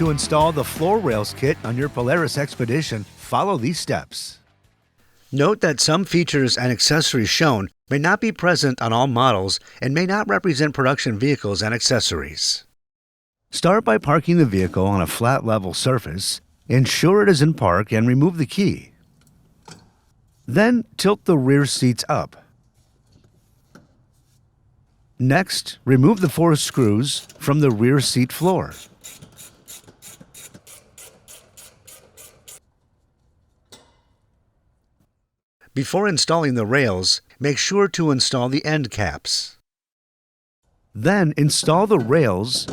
To install the floor rails kit on your Polaris XPEDITION, follow these steps. Note that some features and accessories shown may not be present on all models and may not represent production vehicles and accessories. Start by parking the vehicle on a flat level surface. Ensure it is in park and remove the key. Then tilt the rear seats up. Next, remove the 4 screws from the rear seat floor. Before installing the rails, make sure to install the end caps. Then install the rails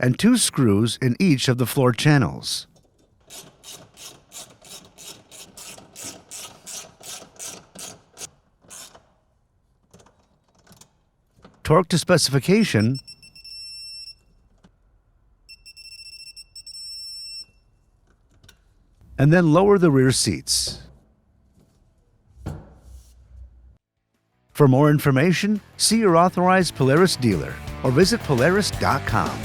and 2 screws in each of the floor channels. Torque to specification and then lower the rear seats. For more information, see your authorized Polaris dealer or visit Polaris.com.